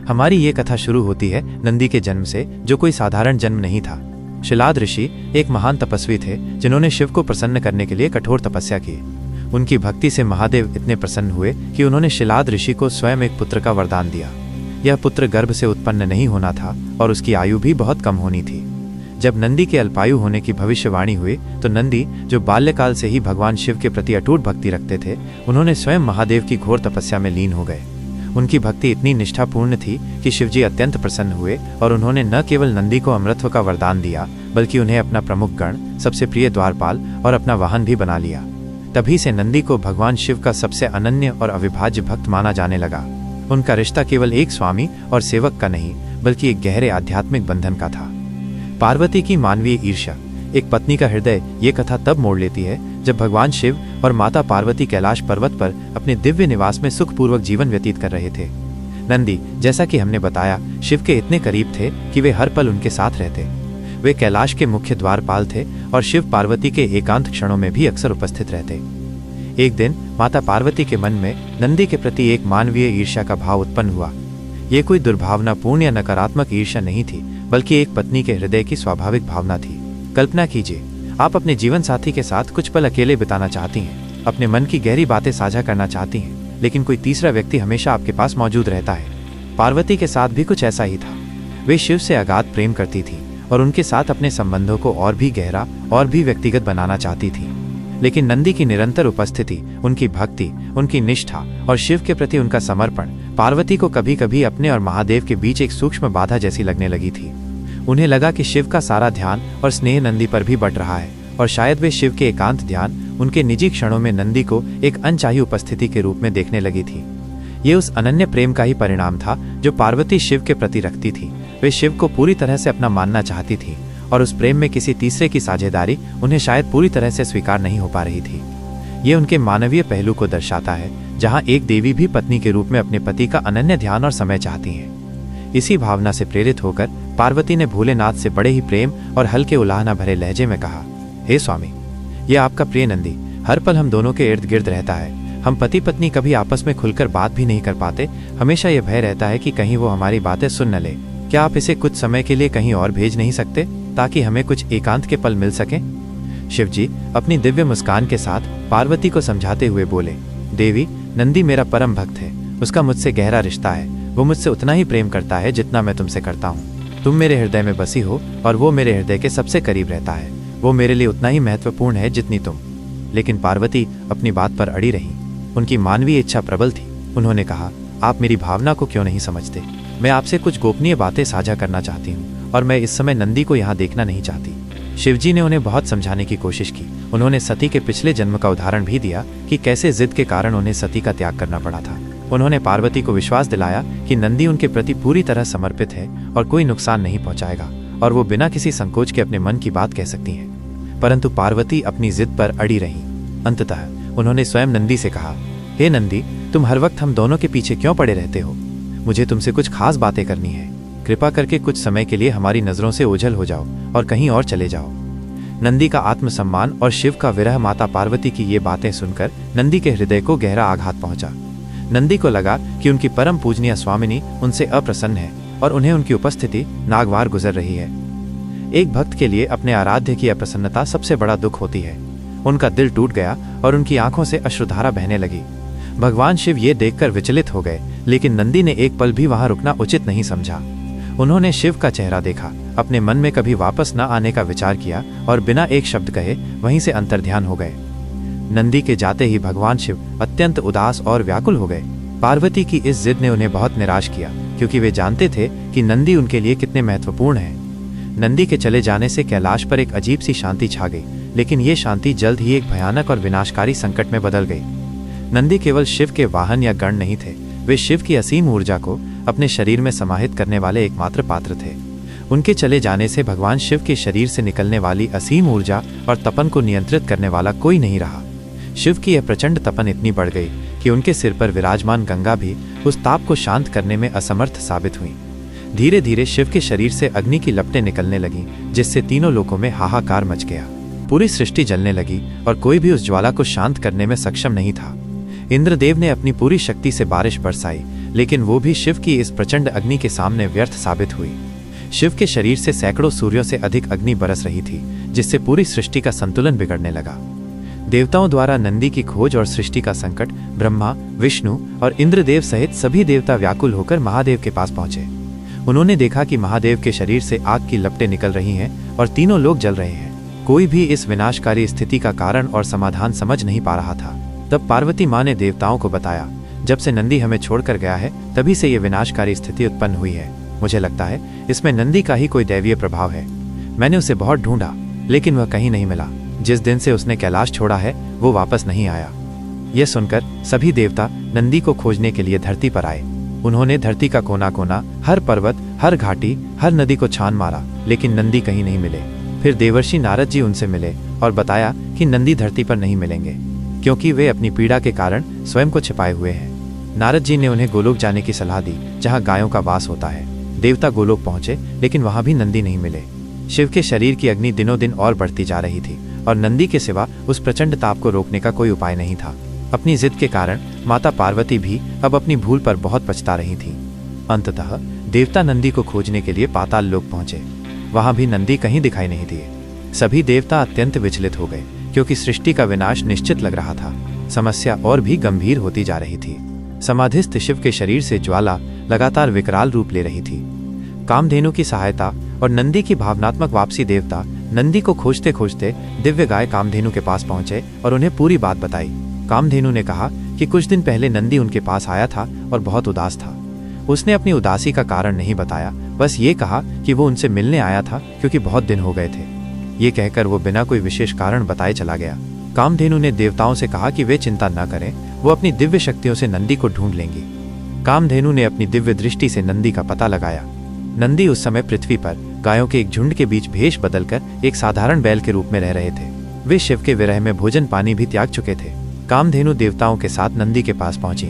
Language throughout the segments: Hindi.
हमारी ये कथा शुरू होती है नंदी के जन्म से, जो कोई साधारण जन्म नहीं था। शिलाद ऋषि एक महान तपस्वी थे जिन्होंने शिव को प्रसन्न करने के लिए कठोर तपस्या की। उनकी भक्ति से महादेव इतने प्रसन्न हुए कि उन्होंने शिलाद ऋषि को स्वयं एक पुत्र का वरदान दिया। यह पुत्र गर्भ से उत्पन्न नहीं होना था और उसकी आयु भी बहुत कम होनी थी। जब नंदी के अल्पायु होने की भविष्यवाणी हुई तो नंदी, जो बाल्यकाल से ही भगवान शिव के प्रति अटूट भक्ति रखते थे, उन्होंने स्वयं महादेव की घोर तपस्या में लीन हो गए। उनकी भक्ति इतनी निष्ठापूर्ण थी कि शिवजी अत्यंत प्रसन्न हुए और उन्होंने न केवल नंदी को अमृतत्व का वरदान दिया, बल्कि उन्हें अपना प्रमुख गण, सबसे प्रिय द्वारपाल और अपना वाहन भी बना लिया। तभी से नंदी को भगवान शिव का सबसे अनन्य और अविभाज्य भक्त माना जाने लगा। उनका रिश्ता केवल एक स्वामी और सेवक का नहीं, बल्कि एक गहरे आध्यात्मिक बंधन का था। पार्वती की मानवीय ईर्ष्या, एक पत्नी का हृदय, ये कथा तब मोड़ लेती है जब भगवान शिव और माता पार्वती कैलाश पर्वत पर अपने दिव्य निवास में सुखपूर्वक जीवन व्यतीत कर रहे थे। नंदी, जैसा कि हमने बताया, शिव के इतने करीब थे कि वे हर पल उनके साथ रहते। वे कैलाश के मुख्य द्वारपाल थे और शिव पार्वती के एकांत क्षणों में भी अक्सर उपस्थित रहते। एक दिन माता पार्वती के मन में नंदी के प्रति एक मानवीय ईर्ष्या का भाव उत्पन्न हुआ। ये कोई दुर्भावनापूर्ण या नकारात्मक ईर्ष्या नहीं थी, बल्कि एक पत्नी के हृदय की स्वाभाविक भावना थी। कल्पना कीजिए, आप अपने जीवन साथी के साथ कुछ पल अकेले बिताना चाहती हैं, अपने मन की गहरी बातें साझा करना चाहती हैं, लेकिन कोई तीसरा व्यक्ति हमेशा आपके पास मौजूद रहता है। पार्वती के साथ भी कुछ ऐसा ही था। वे शिव से अगाध प्रेम करती थी और उनके साथ अपने संबंधों को और भी गहरा और भी व्यक्तिगत बनाना चाहती थी। लेकिन नंदी की निरंतर उपस्थिति, उनकी भक्ति, उनकी निष्ठा और शिव के प्रति उनका समर्पण पार्वती को कभी कभी अपने और महादेव के बीच एक सूक्ष्म बाधा जैसी लगने लगी थी। उन्हें लगा कि शिव का सारा ध्यान और स्नेह नंदी पर भी बट रहा है और शायद वे शिव के एकांत ध्यान, उनके निजी क्षणों में नंदी को एक अनचाही उपस्थिति के रूप में देखने लगी थी। ये उस अनन्य प्रेम का ही परिणाम था जो पार्वती शिव के प्रति रखती थी। वे शिव को पूरी तरह से अपना मानना चाहती थी और उस प्रेम में किसी तीसरे की साझेदारी उन्हें शायद पूरी तरह से स्वीकार नहीं हो पा रही थी। ये उनके मानवीय पहलू को दर्शाता है, जहाँ एक देवी भी पत्नी के रूप में अपने पति का अनन्य ध्यान और समय चाहती है। इसी भावना से प्रेरित होकर पार्वती ने भोलेनाथ से बड़े ही प्रेम और हल्के उलाहना भरे लहजे में कहा, हे स्वामी, यह आपका प्रिय नंदी हर पल हम दोनों के इर्द गिर्द रहता है। हम पति पत्नी कभी आपस में खुलकर बात भी नहीं कर पाते। हमेशा यह भय रहता है कि कहीं वो हमारी बातें सुन न ले। क्या आप इसे कुछ समय के लिए कहीं और भेज नहीं सकते ताकि हमें कुछ एकांत के पल मिल सके? शिवजी अपनी दिव्य मुस्कान के साथ पार्वती को समझाते हुए बोले, देवी, नंदी मेरा परम भक्त है। उसका मुझसे गहरा रिश्ता है। वो मुझसे उतना ही प्रेम करता है जितना मैं तुमसे करता हूँ। तुम मेरे हृदय में बसी हो और वो मेरे हृदय के सबसे करीब रहता है। वो मेरे लिए उतना ही महत्वपूर्ण है जितनी तुम। लेकिन पार्वती अपनी बात पर अड़ी रही। उनकी मानवीय इच्छा प्रबल थी। उन्होंने कहा, आप मेरी भावना को क्यों नहीं समझते? मैं आपसे कुछ गोपनीय बातें साझा करना चाहती हूँ और मैं इस समय नंदी को यहाँ देखना नहीं चाहती। शिवजी ने उन्हें बहुत समझाने की कोशिश की। उन्होंने सती के पिछले जन्म का उदाहरण भी दिया कि कैसे जिद के कारण उन्हें सती का त्याग करना पड़ा था। उन्होंने पार्वती को विश्वास दिलाया कि नंदी उनके प्रति पूरी तरह समर्पित है और कोई नुकसान नहीं पहुंचाएगा और वो बिना किसी संकोच के अपने मन की बात कह सकती हैं। परंतु पार्वती अपनी जिद पर अड़ी रही। अंततः उन्होंने स्वयं नंदी से कहा, हे नंदी, तुम हर वक्त हम दोनों के पीछे क्यों पड़े रहते हो? मुझे तुमसे कुछ खास बातें करनी है। कृपा करके कुछ समय के लिए हमारी नजरों से ओझल हो जाओ और कहीं और चले जाओ। नंदी का आत्मसम्मान और शिव का विरह माता पार्वती की ये बातें सुनकर नंदी के हृदय को गहरा आघात पहुंचा। नंदी को लगा कि उनकी परम पूजनीय स्वामिनी उनसे अप्रसन्न है और उन्हें उनकी उपस्थिति नागवार गुजर रही है। एक भक्त के लिए अपने आराध्य की अप्रसन्नता सबसे बड़ा दुख होती है। उनका दिल टूट गया और उनकी आंखों से अश्रुधारा बहने लगी। भगवान शिव ये देखकर विचलित हो गए, लेकिन नंदी ने एक पल भी वहां रुकना उचित नहीं समझा। उन्होंने शिव का चेहरा देखा, अपने मन में कभी वापस न आने का विचार किया और बिना एक शब्द कहे वहीं से अंतर्ध्यान हो गए। नंदी के जाते ही भगवान शिव अत्यंत उदास और व्याकुल हो गए। पार्वती की इस जिद ने उन्हें बहुत निराश किया, क्योंकि वे जानते थे कि नंदी उनके लिए कितने महत्वपूर्ण हैं। नंदी के चले जाने से कैलाश पर एक अजीब सी शांति छा गई, लेकिन ये शांति जल्द ही एक भयानक और विनाशकारी संकट में बदल गई। नंदी केवल शिव के वाहन या गण नहीं थे, वे शिव की असीम ऊर्जा को अपने शरीर में समाहित करने वाले एकमात्र पात्र थे। उनके चले जाने से भगवान शिव के शरीर से निकलने वाली असीम ऊर्जा और तपन को नियंत्रित करने वाला कोई नहीं रहा। शिव की यह प्रचंड तपन इतनी बढ़ गई कि उनके सिर पर विराजमान गंगा भी उस ताप को शांत करने में असमर्थ साबित हुई। धीरे धीरे शिव के शरीर से अग्नि की लपटें निकलने लगीं, जिससे तीनों लोकों में हाहाकार मच गया। पूरी सृष्टि जलने लगी और कोई भी उस ज्वाला को शांत करने में सक्षम नहीं था। इंद्रदेव ने अपनी पूरी शक्ति से बारिश बरसाई, लेकिन वो भी शिव की इस प्रचंड अग्नि के सामने व्यर्थ साबित हुई। शिव के शरीर से सैकड़ों सूर्यों से अधिक अग्नि बरस रही थी, जिससे पूरी सृष्टि का संतुलन बिगड़ने लगा। देवताओं द्वारा नंदी की खोज और सृष्टि का संकट ब्रह्मा, विष्णु और इंद्रदेव सहित सभी देवता व्याकुल होकर महादेव के पास पहुंचे। उन्होंने देखा कि महादेव के शरीर से आग की लपटें निकल रही हैं और तीनों लोग जल रहे हैं। कोई भी इस विनाशकारी स्थिति का कारण और समाधान समझ नहीं पा रहा था। तब पार्वती माँ ने देवताओं को बताया, जब से नंदी हमें छोड़कर गया है तभी से ये विनाशकारी स्थिति उत्पन्न हुई है। मुझे लगता है इसमें नंदी का ही कोई दैवीय प्रभाव है। मैंने उसे बहुत ढूंढा, लेकिन वह कहीं नहीं मिला। जिस दिन से उसने कैलाश छोड़ा है वो वापस नहीं आया। यह सुनकर सभी देवता नंदी को खोजने के लिए धरती पर आए। उन्होंने धरती का कोना कोना, हर पर्वत, हर घाटी, हर नदी को छान मारा, लेकिन नंदी कहीं नहीं मिले। फिर देवर्षि नारद जी उनसे मिले और बताया कि नंदी धरती पर नहीं मिलेंगे, क्योंकि वे अपनी पीड़ा के कारण स्वयं को छिपाए हुए हैं। नारद जी ने उन्हें गोलोक जाने की सलाह दी, जहाँ गायों का वास होता है। देवता गोलोक पहुंचे, लेकिन वहां भी नंदी नहीं मिले। शिव के शरीर की अग्नि दिनों दिन और बढ़ती जा रही थी और नंदी के सिवा उस प्रचंड ताप को रोकने का कोई उपाय नहीं था। अपनी जिद के कारण माता पार्वती भी अब अपनी भूल पर बहुत पछता रही थी। अंततः देवता नंदी को खोजने के लिए पाताल लोक पहुंचे। वहां भी नंदी कहीं दिखाई नहीं दिए। सभी देवता अत्यंत विचलित हो गए, क्योंकि सृष्टि का विनाश निश्चित लग रहा था। समस्या और भी गंभीर होती जा रही थी। समाधिस्थ शिव के शरीर से ज्वाला लगातार विकराल रूप ले रही थी। कामधेनु की सहायता और नंदी की भावनात्मक वापसी देवता नंदी को खोजते खोजते दिव्य गाय कामधेनु के पास पहुंचे और उन्हें पूरी बात बताई। कामधेनु ने कहा कि कुछ दिन पहले नंदी उनके पास आया था और बहुत उदास था। उसने अपनी उदासी का कारण नहीं बताया, बस ये कहा कि वो उनसे मिलने आया था क्योंकि बहुत दिन हो गए थे। ये कहकर वो बिना कोई विशेष कारण बताए चला गया। कामधेनु ने देवताओं से कहा कि वे चिंता न करें, वो अपनी दिव्य शक्तियों से नंदी को ढूंढ लेंगी। कामधेनु ने अपनी दिव्य दृष्टि से नंदी का पता लगाया। नंदी उस समय पृथ्वी पर गायों के एक झुंड के बीच भेष बदलकर एक साधारण बैल के रूप में रह रहे थे। वे शिव के विरह में भोजन पानी भी त्याग चुके थे। कामधेनु देवताओं के साथ नंदी के पास पहुंची।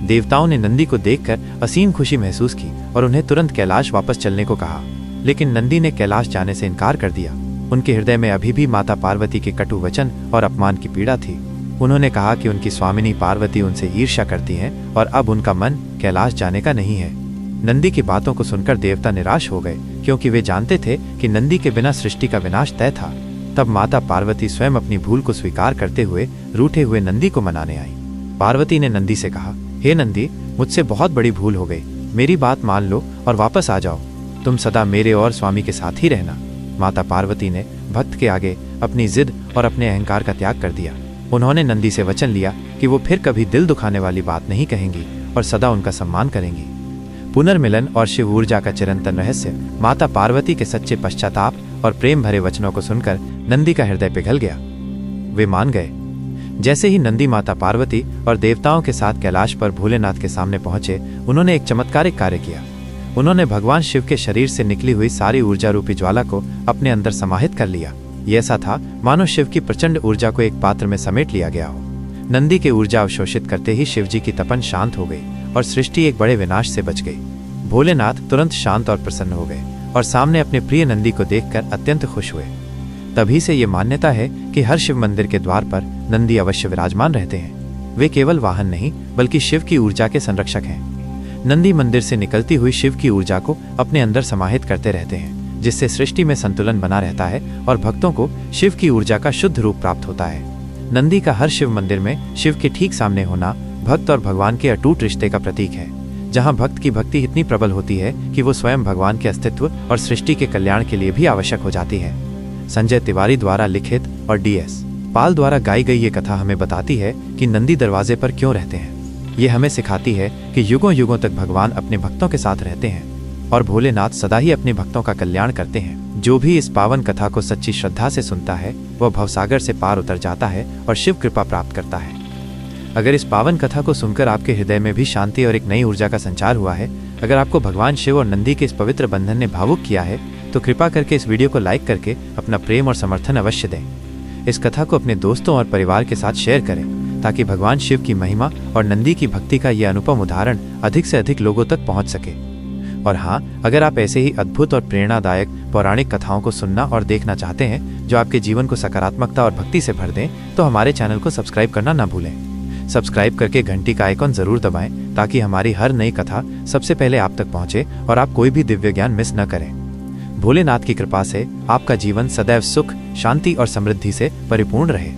देवताओं ने नंदी को देखकर असीम खुशी महसूस की और उन्हें तुरंत कैलाश वापस चलने को कहा, लेकिन नंदी ने कैलाश जाने से इनकार कर दिया। उनके हृदय में अभी भी माता पार्वती के कटु वचन और अपमान की पीड़ा थी। उन्होंने कहा कि उनकी स्वामिनी पार्वती उनसे ईर्ष्या करती हैं और अब उनका मन कैलाश जाने का नहीं है। नंदी की बातों को सुनकर देवता निराश हो गए, क्योंकि वे जानते थे कि नंदी के बिना सृष्टि का विनाश तय था। तब माता पार्वती स्वयं अपनी भूल को स्वीकार करते हुए रूठे हुए नंदी को मनाने आई। पार्वती ने नंदी से कहा, हे नंदी, मुझसे बहुत बड़ी भूल हो गई। मेरी बात मान लो और वापस आ जाओ। तुम सदा मेरे और स्वामी के साथ ही रहना। माता पार्वती ने भक्त के आगे अपनी जिद और अपने अहंकार का त्याग कर दिया। उन्होंने नंदी से वचन लिया कि वो फिर कभी दिल दुखाने वाली बात नहीं कहेंगी और सदा उनका सम्मान करेंगी। पुनर्मिलन और शिव ऊर्जा का चिरंतन रहस्य माता पार्वती के सच्चे पश्चाताप और प्रेम भरे वचनों को सुनकर नंदी का हृदय पिघल गया। वे मान गए। जैसे ही नंदी माता पार्वती और देवताओं के साथ कैलाश पर भोलेनाथ के सामने पहुंचे, उन्होंने एक चमत्कारिक कार्य किया। उन्होंने भगवान शिव के शरीर से निकली हुई सारी ऊर्जा रूपी ज्वाला को अपने अंदर समाहित कर लिया। ये ऐसा था मानो शिव की प्रचंड ऊर्जा को एक पात्र में समेट लिया गया हो। नंदी के ऊर्जा अवशोषित करते ही शिव जी की तपन शांत हो गई और सृष्टि एक बड़े विनाश से बच गई। भोलेनाथ तुरंत शांत और प्रसन्न हो गए और सामने अपने प्रिय नंदी को देखकर अत्यंत खुश हुए। तभी से ये मान्यता है कि हर शिव मंदिर के द्वार पर नंदी अवश्य विराजमान रहते हैं। वे केवल वाहन नहीं, बल्कि शिव की ऊर्जा के संरक्षक हैं। नंदी मंदिर से निकलती हुई शिव की ऊर्जा को अपने अंदर समाहित करते रहते हैं, जिससे सृष्टि में संतुलन बना रहता है और भक्तों को शिव की ऊर्जा का शुद्ध रूप प्राप्त होता है। नंदी का हर शिव मंदिर में शिव के ठीक सामने होना भक्त और भगवान के अटूट रिश्ते का प्रतीक है, जहाँ भक्त की भक्ति इतनी प्रबल होती है कि वो स्वयं भगवान के अस्तित्व और सृष्टि के कल्याण के लिए भी आवश्यक हो जाती है। संजय तिवारी द्वारा लिखित और DS पाल द्वारा गाई गई ये कथा हमें बताती है कि नंदी दरवाजे पर क्यों रहते हैं। ये हमें सिखाती है कि युगों युगों तक भगवान अपने भक्तों के साथ रहते हैं और भोलेनाथ सदा ही अपने भक्तों का कल्याण करते हैं। जो भी इस पावन कथा को सच्ची श्रद्धा से सुनता है, वह भवसागर से पार उतर जाता है और शिव कृपा प्राप्त करता है। अगर इस पावन कथा को सुनकर आपके हृदय में भी शांति और एक नई ऊर्जा का संचार हुआ है, अगर आपको भगवान शिव और नंदी के इस पवित्र बंधन ने भावुक किया है, तो कृपा करके इस वीडियो को लाइक करके अपना प्रेम और समर्थन अवश्य दें। इस कथा को अपने दोस्तों और परिवार के साथ शेयर करें, ताकि भगवान शिव की महिमा और नंदी की भक्ति का यह अनुपम उदाहरण अधिक से अधिक लोगों तक पहुंच सके। और हाँ, अगर आप ऐसे ही अद्भुत और प्रेरणादायक पौराणिक कथाओं को सुनना और देखना चाहते हैं जो आपके जीवन को सकारात्मकता और भक्ति से भर दें, तो हमारे चैनल को सब्सक्राइब करना ना भूलें। सब्सक्राइब करके घंटी का आइकॉन जरूर दबाएं ताकि हमारी हर नई कथा सबसे पहले आप तक पहुंचे और आप कोई भी दिव्य ज्ञान मिस न करें। भोलेनाथ की कृपा से आपका जीवन सदैव सुख, शांति और समृद्धि से परिपूर्ण रहे।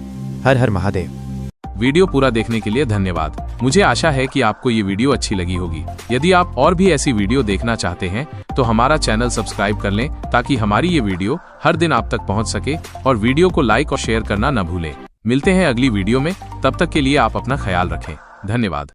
हर हर महादेव। वीडियो पूरा देखने के लिए धन्यवाद। मुझे आशा है कि आपको ये वीडियो अच्छी लगी होगी। यदि आप और भी ऐसी वीडियो देखना चाहते हैं तो हमारा चैनल सब्सक्राइब कर लें ताकि हमारी ये वीडियो हर दिन आप तक पहुंच सके, और वीडियो को लाइक और शेयर करना न भूलें। मिलते हैं अगली वीडियो में, तब तक के लिए आप अपना ख्याल रखें। धन्यवाद।